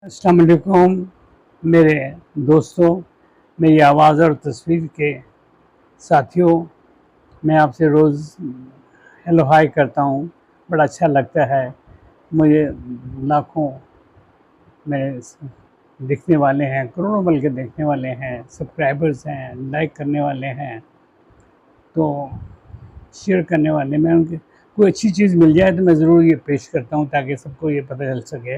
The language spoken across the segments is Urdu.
السلام علیکم میرے دوستوں، میری آواز اور تصویر کے ساتھیوں، میں آپ سے روز ہیلو ہائی کرتا ہوں، بڑا اچھا لگتا ہے مجھے۔ لاکھوں میرے دیکھنے والے ہیں، کروڑوں بلکہ دیکھنے والے ہیں، سبسکرائبرز ہیں، لائک کرنے والے ہیں، تو شیئر کرنے والے، میں ان کے کوئی اچھی چیز مل جائے تو میں ضرور یہ پیش کرتا ہوں تاکہ سب کو یہ پتہ چل سکے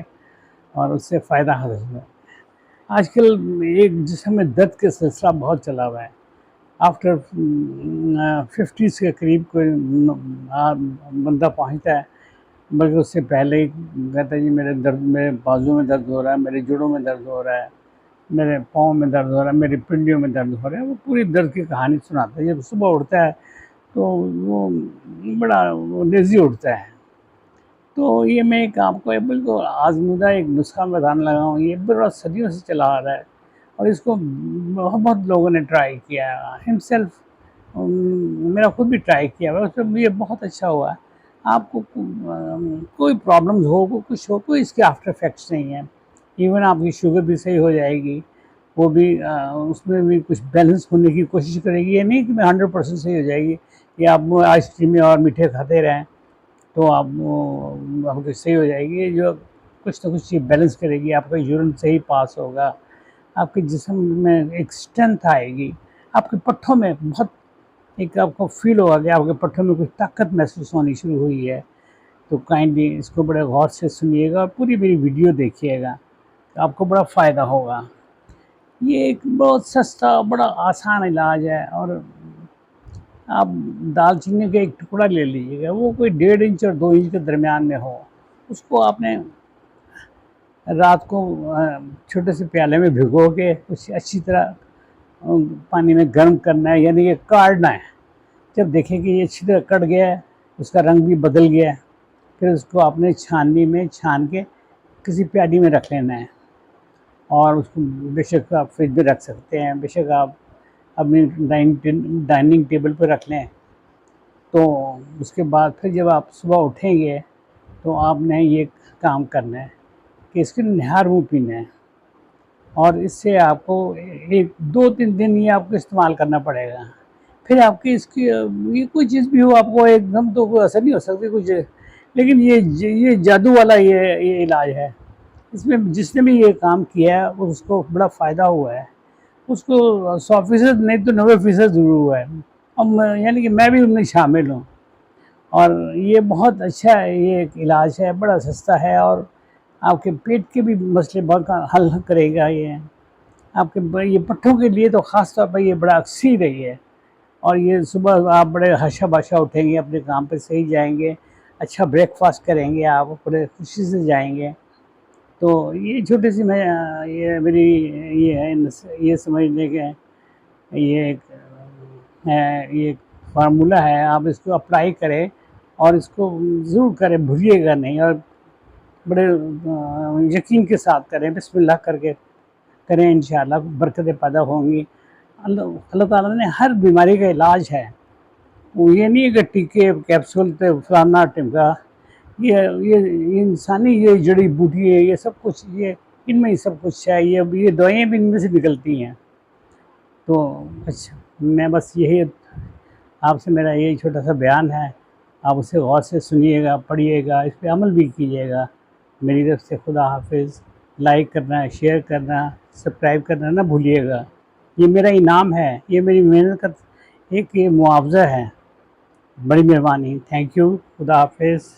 اور اس سے فائدہ حاصل ہو۔ آج کل ایک جسم میں درد کا سلسلہ بہت چلا ہوا ہے۔ آفٹر 50 کے قریب کوئی بندہ پہنچتا ہے، بلکہ اس سے پہلے ہی کہتا ہے جی میرے بازو میں درد ہو رہا ہے، میرے جوڑوں میں درد ہو رہا ہے، میرے پاؤں میں درد ہو رہا ہے، میری پنڈلیوں میں درد ہو رہا ہے۔ وہ پوری درد کی کہانی سناتا ہے۔ جب صبح اٹھتا ہے تو وہ بڑا لیزی اٹھتا ہے۔ تو یہ میں ایک آپ کو بالکل آزمودہ ایک نسخہ بتانے لگا ہوں، یہ بڑا صدیوں سے چلا آ رہا ہے اور اس کو بہت لوگوں نے ٹرائی کیا ہے، ہم سیلف میرا خود بھی ٹرائی کیا ہے، اس میں مجھے بہت اچھا ہوا ہے۔ آپ کو کوئی پرابلمز ہو، کچھ ہو، کوئی اس کے آفٹر افیکٹس نہیں ہیں۔ ایون آپ کی شوگر بھی صحیح ہو جائے گی، وہ بھی اس میں بھی کچھ بیلنس ہونے کی کوشش کرے گی۔ یہ نہیں کہ میں 100% صحیح ہو جائے گی، کہ آپ آئس کریم اور میٹھے کھاتے رہیں تو آپ کی صحیح ہو جائے گی۔ جو کچھ نہ کچھ چیز بیلنس کرے گی، آپ کا یورین صحیح پاس ہوگا، آپ کے جسم میں ایک اسٹرینتھ آئے گی، آپ کے پٹھوں میں بہت ایک آپ کو فیل ہوگا کہ آپ کے پٹھوں میں کچھ طاقت محسوس ہونی شروع ہوئی ہے۔ تو کائنڈلی اس کو بڑے غور سے سنیے گا اور پوری میری ویڈیو دیکھیے گا، آپ کو بڑا فائدہ ہوگا۔ یہ ایک بہت سستا بڑا آسان علاج ہے، اور آپ دال چینی کا ایک ٹکڑا لے لیجیے گا، وہ کوئی 1.5 انچ اور 2 انچ کے درمیان میں ہو، اس کو آپ نے رات کو چھوٹے سے پیالے میں بھگو کے اسے اچھی طرح پانی میں گرم کرنا ہے، یعنی کہ کاڑنا ہے۔ جب دیکھیں کہ یہ اچھی طرح کٹ گیا ہے، اس کا رنگ بھی بدل گیا ہے، پھر اس کو آپ نے چھاننی میں چھان کے کسی پیالی میں رکھ لینا ہے، اور اس کو بے شک آپ فریج میں رکھ سکتے ہیں، بے شک آپ اپنی ڈائننگ ٹیبل پہ رکھ لیں۔ تو اس کے بعد پھر جب آپ صبح اٹھیں گے تو آپ نے یہ کام کرنا ہے کہ اس کے نہار منہ پینا ہے، اور اس سے آپ کو 2-3 دن یہ آپ کو استعمال کرنا پڑے گا۔ پھر آپ کی اس کی یہ کوئی چیز بھی ہو، آپ کو ایک دم تو کوئی اثر نہیں ہو سکتی کچھ، لیکن یہ جادو والا یہ علاج ہے۔ اس میں جس نے بھی یہ کام کیا ہے اس کو بڑا فائدہ ہوا ہے، اس کو 100% نہیں تو 90% ضرور ہوا ہے، یعنی کہ میں بھی ان میں شامل ہوں۔ اور یہ بہت اچھا ہے، یہ ایک علاج ہے، بڑا سستا ہے، اور آپ کے پیٹ کے بھی مسئلے بہت حل کرے گا۔ یہ آپ کے یہ پٹھوں کے لیے تو خاص طور پر یہ بڑا اکثیر ہے یہ۔ اور یہ صبح آپ بڑے ہشا باشا اٹھیں گے، اپنے کام پہ صحیح جائیں گے، اچھا بریک فاسٹ کریں گے، آپ بڑے خوشی سے جائیں گے۔ تو یہ چھوٹی سی میں یہ میری یہ ہے، یہ سمجھنے کے یہ ایک یہ فارمولہ ہے، آپ اس کو اپلائی کریں اور اس کو ضرور کریں، بھولیے گا نہیں، اور بڑے یقین کے ساتھ کریں، بسم اللہ کر کے کریں، انشاءاللہ برکتیں پیدا ہوں گی۔ اللہ تعالیٰ نے ہر بیماری کا علاج ہے، وہ یہ نہیں ہے کہ ٹیکے کیپسول تے فلانا ٹمکا، یہ انسانی یہ جڑی بوٹی ہے، یہ سب کچھ یہ ان میں ہی سب کچھ ہے، یہ دوائیں بھی ان میں سے نکلتی ہیں۔ تو اچھا، میں بس یہی آپ سے میرا یہی چھوٹا سا بیان ہے، آپ اسے غور سے سنیے گا، پڑھیے گا، اس پہ عمل بھی کیجیے گا۔ میری طرف سے خدا حافظ۔ لائک کرنا، شیئر کرنا، سبسکرائب کرنا نہ بھولیے گا، یہ میرا انعام ہے، یہ میری محنت کا ایک یہ معاوضہ ہے۔ بڑی مہربانی، تھینک یو، خدا حافظ۔